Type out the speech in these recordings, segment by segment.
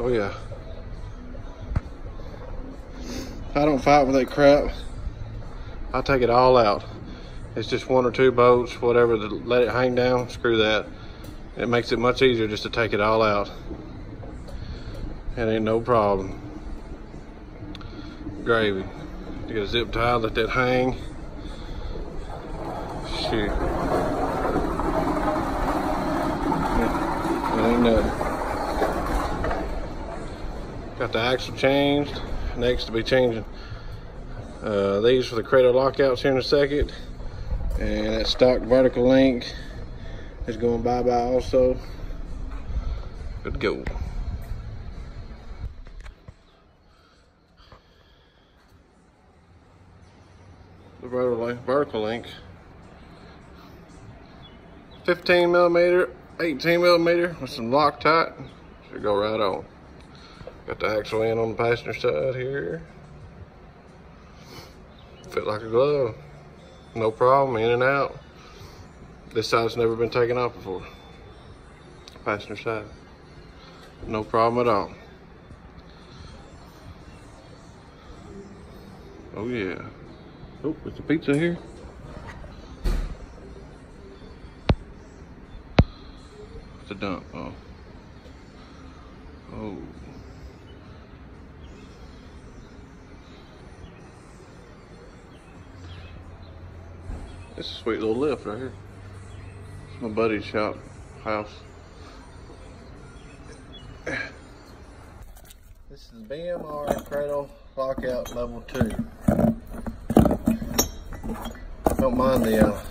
Oh yeah. I don't fight with that crap. I take it all out. It's just one or two bolts, whatever, to let it hang down, screw that. It makes it much easier just to take it all out. It ain't no problem. Gravy. You get a zip tie, let that hang. Shoot. It ain't nothing. Got the axle changed. Next to be changing these for the cradle lockouts here in a second. And that stock vertical link is going bye-bye also. Good to go. The vertical link, 15 millimeter, 18 millimeter with some Loctite. Should go right on. Got the axle in on the passenger side here. Fit like a glove. No problem, in and out. This side's never been taken off before. Passenger side. No problem at all. Oh yeah. Oh, there's a pizza here. What's a dump? Oh. Oh. It's a sweet little lift right here. It's my buddy's shop house. This is BMR cradle lockout level 2. Don't mind the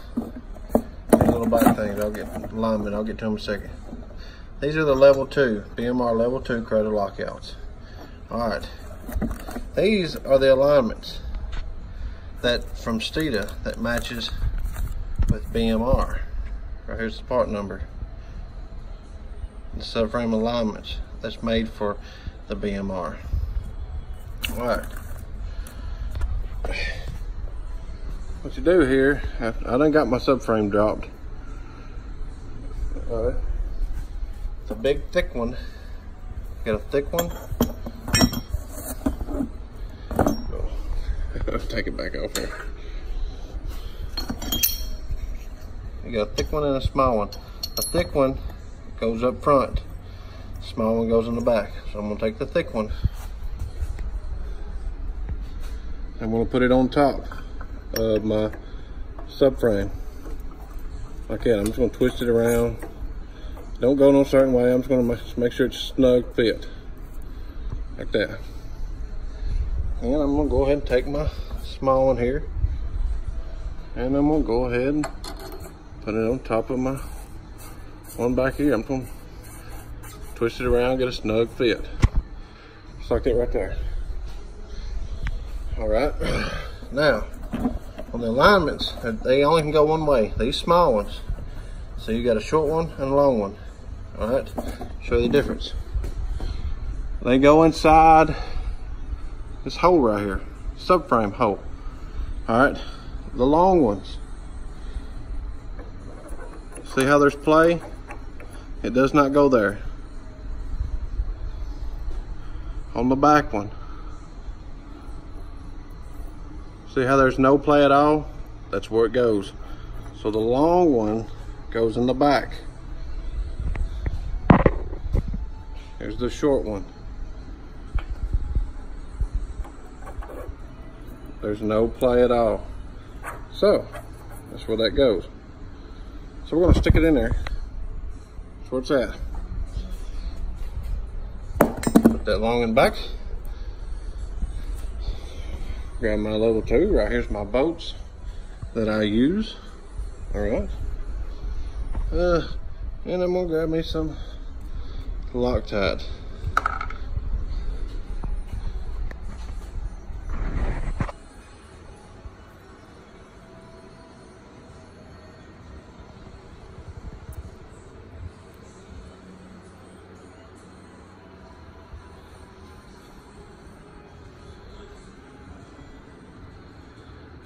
little back things. I'll get alignment. I'll get to them in a second. These are the level 2 BMR level 2 cradle lockouts. All right. These are the alignments that from Steeda that matches with BMR. Right here's the part number. The subframe alignments that's made for the BMR. All right. What you do here, I done got my subframe dropped. It's a big thick one. Got a thick one. Take it back off here. You got a thick one and a small one. A thick one goes up front. Small one goes in the back. So I'm gonna take the thick one. I'm gonna put it on top of my subframe. Like that. I'm just gonna twist it around. Don't go no certain way. I'm just gonna make sure it's a snug fit. Like that. And I'm gonna go ahead and take my small one here. And I'm gonna go ahead and put it on top of my one back here. I'm gonna twist it around, get a snug fit. Just like that right there. All right. Now, on the alignments, they only can go one way. These small ones. So you got a short one and a long one. All right. Show you the difference. They go inside this hole right here, subframe hole. All right. The long ones. See how there's play? It does not go there. On the back one. See how there's no play at all? That's where it goes. So the long one goes in the back. Here's the short one. There's no play at all. So that's where that goes. So we're gonna stick it in there. That's where it's at. Put that long in back. Grab my level 2. Right here's my bolts that I use. All right. And I'm gonna grab me some Loctite.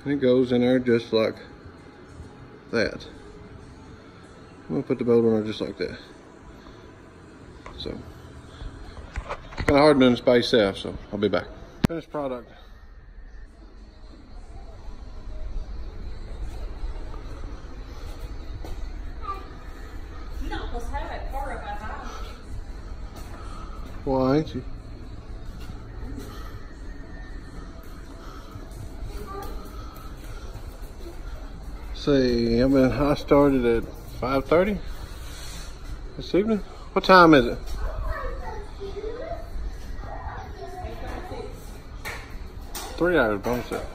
And it goes in there just like that. I'm gonna put the bolt on there just like that. So Kind of hard doing this by yourself, so I'll be back. Finished product. Why ain't you? See, I started at 5:30 this evening. What time is it? Three hours bonus set.